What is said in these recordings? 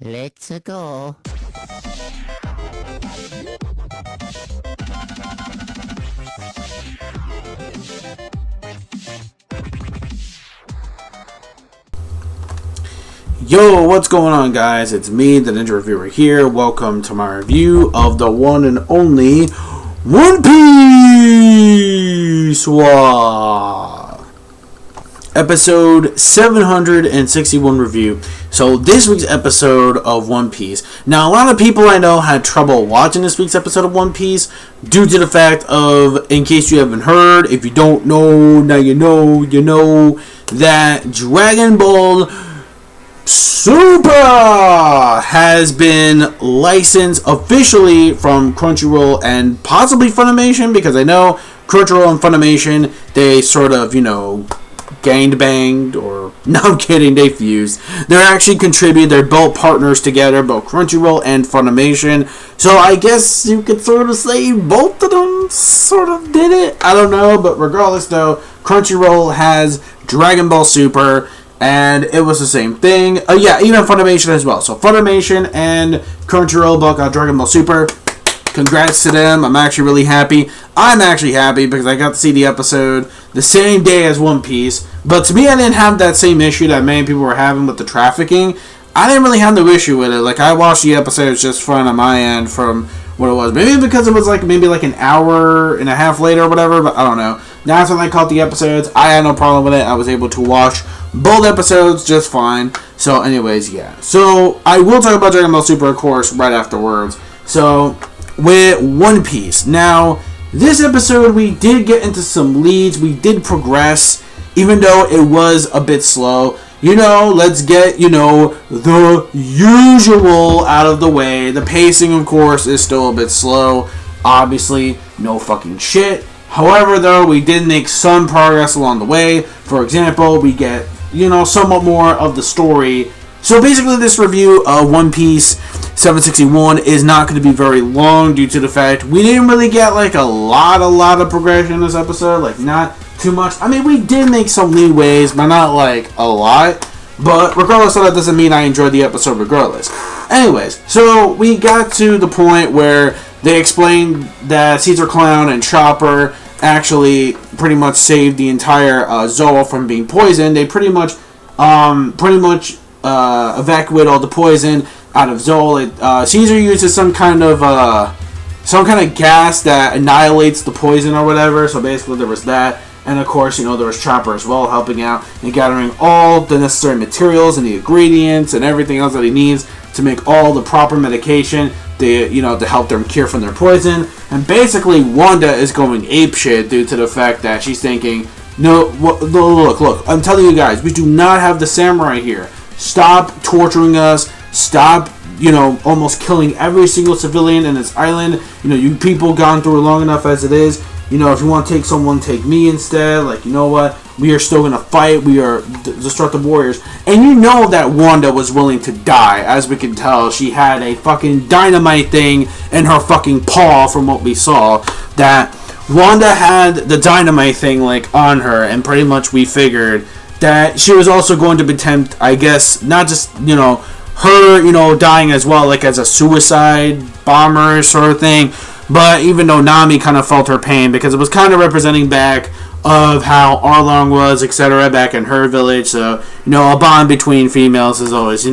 Let's go. Yo, what's going on, guys? It's me, the Ninja Reviewer here. Welcome to my review of the one and only One Piece episode 761 review. So this week's episode of One Piece. Now, a lot of people I know had trouble watching this week's episode of One Piece due to the fact of, in case you haven't heard, if you don't know, now you know that Dragon Ball Super has been licensed officially from Crunchyroll and possibly Funimation, because I know Crunchyroll and Funimation, they sort of, gangbanged, or no, I'm kidding, they fused. They're actually contributed, they're both partners together, both Crunchyroll and Funimation. So I guess you could sort of say both of them sort of did it. I don't know, but regardless though, Crunchyroll has Dragon Ball Super, and it was the same thing. Even Funimation as well. So Funimation and Crunchyroll both got Dragon Ball Super. Congrats to them. I'm actually really happy. I'm actually happy because I got to see the episode the same day as One Piece. But to me, I didn't have that same issue that many people were having with the trafficking. I didn't really have no issue with it. Like, I watched the episodes just fine on my end from what it was. Maybe because it was maybe an hour and a half later or whatever, but I don't know. That's when I caught the episodes. I had no problem with it. I was able to watch both episodes just fine. So anyways, yeah. So I will talk about Dragon Ball Super, of course, right afterwards. So with One Piece. Now, this episode we did get into some leads. We did progress, even though it was a bit slow. Let's get, the usual out of the way. The pacing, of course, is still a bit slow. Obviously, no fucking shit. However, though, we did make some progress along the way. For example, we get, somewhat more of the story. So basically, this review of One Piece 761 is not going to be very long due to the fact we didn't really get, a lot of progression in this episode. Not too much. I mean, we did make some leeways, but not, a lot. But regardless of that, doesn't mean I enjoyed the episode regardless. Anyways, so we got to the point where they explained that Caesar Clown and Chopper actually pretty much saved the entire ZOU from being poisoned. They pretty much evacuate all the poison out of ZOU. Caesar uses some kind of gas that annihilates the poison or whatever. So basically there was that. And of course, there was Chopper as well helping out and gathering all the necessary materials and the ingredients and everything else that he needs to make all the proper medication to help them cure from their poison. And basically Wanda is going apeshit due to the fact that she's thinking, look, I'm telling you guys, we do not have the samurai here. Stop torturing us. Stop, almost killing every single civilian in this island. You people gone through it long enough as it is. If you want to take someone, take me instead. What? We are still going to fight. We are destructive warriors. And that Wanda was willing to die. As we can tell, she had a fucking dynamite thing in her fucking paw from what we saw. That Wanda had the dynamite thing, on her. And pretty much we figured that she was also going to attempt, I guess, not just, her, dying as well, as a suicide bomber sort of thing. But even though Nami kind of felt her pain, because it was kind of representing back of how Arlong was, etc., back in her village. So, a bond between females is always,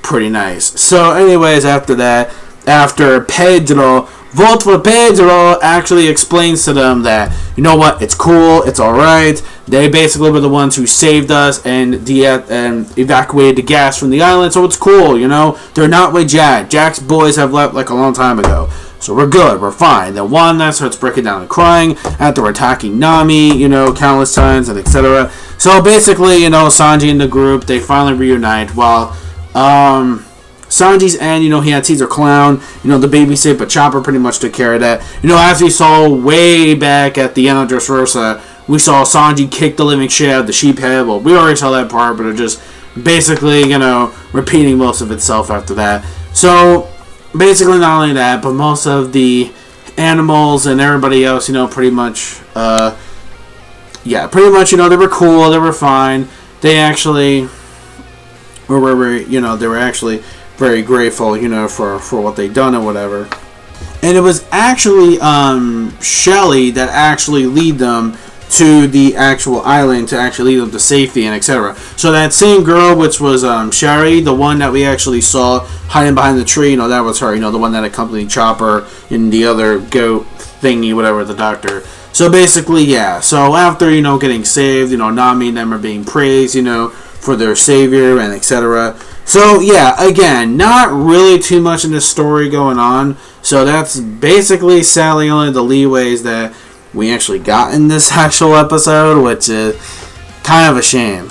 pretty nice. So, anyways, after that, after Pedro, Vote for Pedro actually explains to them that, it's cool, it's alright. They basically were the ones who saved us and evacuated the gas from the island, so it's cool, They're not with Jack. Jack's boys have left a long time ago. So we're good, we're fine. Then Wanda starts breaking down and crying after attacking Nami, countless times and etc. So basically, Sanji and the group, they finally reunite while Sanji's end, he had Caesar Clown, the babysit, but Chopper pretty much took care of that. As we saw way back at the end of Dressrosa, we saw Sanji kick the living shit out of the sheep head. Well, we already saw that part, but it just basically, repeating most of itself after that. So basically, not only that, but most of the animals and everybody else, pretty much, they were cool, they were fine. They actually, they were actually very grateful, for what they've done or whatever. And it was actually Shelly that actually lead them to the actual island, to actually lead them to safety and etc. So that same girl, which was Sherry, the one that we actually saw hiding behind the tree, that was her, the one that accompanied Chopper in the other goat thingy, whatever, the doctor. So basically, yeah. So after, getting saved, Nami and them are being praised, for their savior and etc. So yeah, again, not really too much in this story going on. So that's basically sadly only the leeways that we actually got in this actual episode, which is kind of a shame.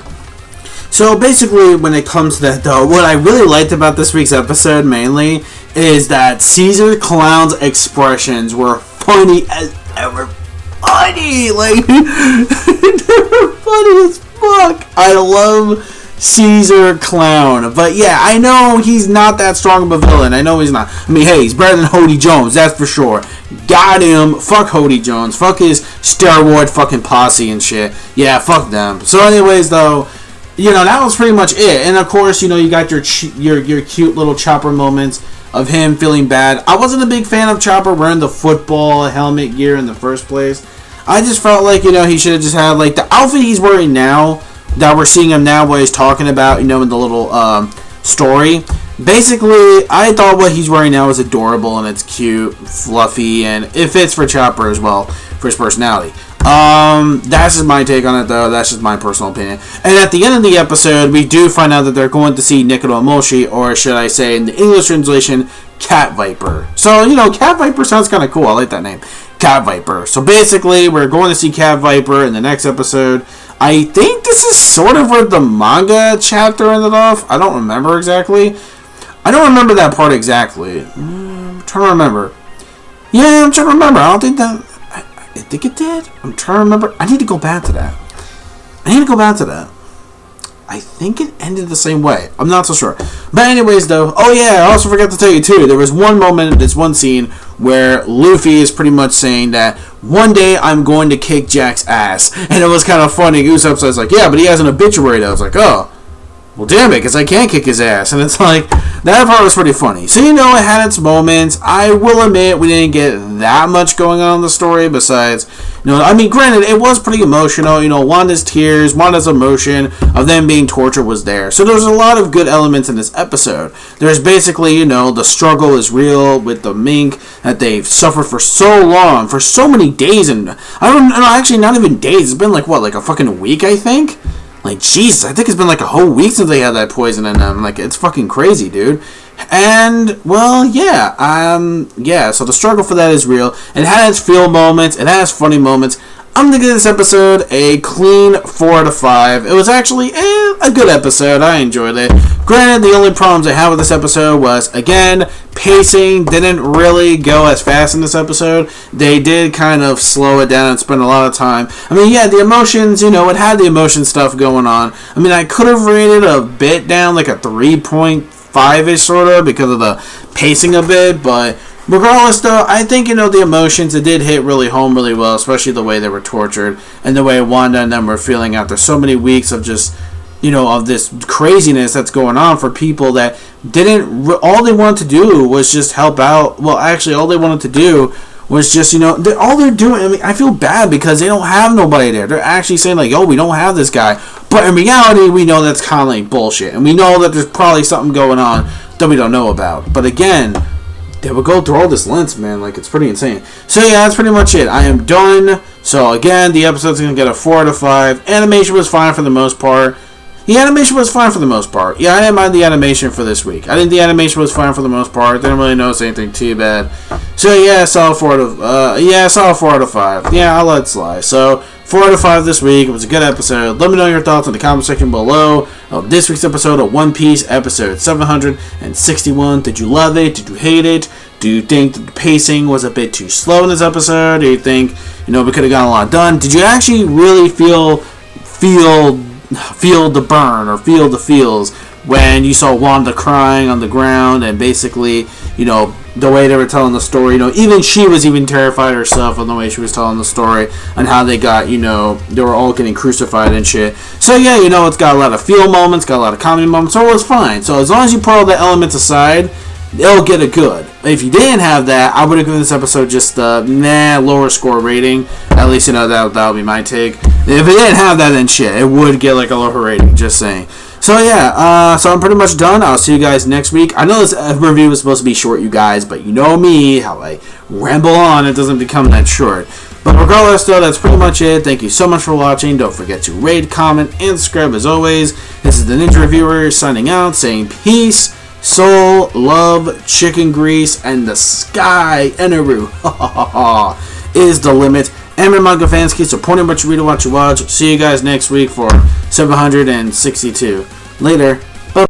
So basically, when it comes to that though, what I really liked about this week's episode mainly is that Caesar Clown's expressions were funny as ever. Funny! Like, they were funny as fuck. I love Caesar Clown. But yeah, I know he's not that strong of a villain. I know he's not. I mean, hey, he's better than Hody Jones, that's for sure. Got him. Fuck Hody Jones. Fuck his steroid fucking posse and shit. Yeah, fuck them. So anyways, though, that was pretty much it. And of course, you got your cute little Chopper moments of him feeling bad. I wasn't a big fan of Chopper wearing the football helmet gear in the first place. I just felt like, he should have just had, like, the outfit he's wearing now, that we're seeing him now, what he's talking about, in the little story. Basically, I thought what he's wearing now is adorable, and it's cute, fluffy, and it fits for Chopper as well, for his personality. That's just my take on it, though. That's just my personal opinion. And at the end of the episode, we do find out that they're going to see Nicola Moshi, or should I say, in the English translation, Cat Viper. So, Cat Viper sounds kind of cool. I like that name. Cat Viper. So basically, we're going to see Cat Viper in the next episode. I think this is sort of where the manga chapter ended off. I don't remember exactly. I don't remember that part exactly. I'm trying to remember. Yeah, I'm trying to remember. I don't think that... I think it did. I'm trying to remember. I need to go back to that. I think it ended the same way. I'm not so sure. But anyways, though. Oh, yeah. I also forgot to tell you, too. There was one moment, this one scene, where Luffy is pretty much saying that one day I'm going to kick Jack's ass. And it was kind of funny. Usopp says, like, yeah, but he has an obituary. I was like, oh. Well, damn it, because I can't kick his ass. And it's like, that part was pretty funny. So, it had its moments. I will admit, we didn't get that much going on in the story besides, granted, it was pretty emotional. Wanda's tears, Wanda's emotion of them being tortured was there. So, there's a lot of good elements in this episode. There's basically, the struggle is real with the mink that they've suffered for so long, for so many days. And I don't know, actually, not even days. It's been like, what, like a fucking week, I think? Like, Jesus, I think it's been like a whole week since they had that poison in them. Like, it's fucking crazy, dude. And, well, yeah, so the struggle for that is real. It has feel moments. It has funny moments. I'm going to give this episode a clean 4 out of 5. It was actually a good episode. I enjoyed it. Granted, the only problems I had with this episode was, again, pacing didn't really go as fast in this episode. They did kind of slow it down and spend a lot of time. I mean, yeah, the emotions, it had the emotion stuff going on. I mean, I could have rated a bit down, like a 3.5-ish sort of, because of the pacing a bit, but regardless, though, I think, the emotions, it did hit really home really well, especially the way they were tortured and the way Wanda and them were feeling after so many weeks of just, of this craziness that's going on for people that didn't, all they wanted to do was just help out. Well, actually, all they wanted to do was just, all they're doing, I mean, I feel bad because they don't have nobody there. They're actually saying, like, oh, we don't have this guy. But in reality, we know that's kind of like bullshit. And we know that there's probably something going on that we don't know about. But again, they would go through all this length, man. Like, it's pretty insane. So, yeah, that's pretty much it. I am done. So, again, the episode's going to get a 4 out of 5. Animation was fine for the most part. The animation was fine for the most part. Yeah, I didn't mind the animation for this week. I think the animation was fine for the most part. Didn't really notice anything too bad. So, yeah, I saw a 4 out of 5. Yeah, I'll let it slide. So, 4 out of 5 this week. It was a good episode. Let me know your thoughts in the comment section below of this week's episode of One Piece, episode 761. Did you love it? Did you hate it? Do you think the pacing was a bit too slow in this episode? Do you think, we could have gotten a lot done? Did you actually really feel the burn or feel the feels when you saw Wanda crying on the ground and basically, the way they were telling the story. You know, even she was even terrified herself on the way she was telling the story and how they got, you know, they were all getting crucified and shit. So yeah, you know, it's got a lot of feel moments, got a lot of comedy moments, so it was fine. So as long as you put all the elements aside, it'll get a good. If you didn't have that, I would have given this episode just a lower score rating. At least, you know, that would be my take. If it didn't have that, then shit, it would get like a lower rating, just saying. So yeah, so I'm pretty much done. I'll see you guys next week. I know this review was supposed to be short, you guys, but you know me, how I ramble on, it doesn't become that short. But regardless, though, that's pretty much it. Thank you so much for watching. Don't forget to rate, comment, and subscribe as always. This is the Ninja Reviewer signing out, saying peace, soul, love, chicken grease, and the sky, Eneru, is the limit. And my manga fans, keep supporting what you read and what you watch. See you guys next week for 762. Later.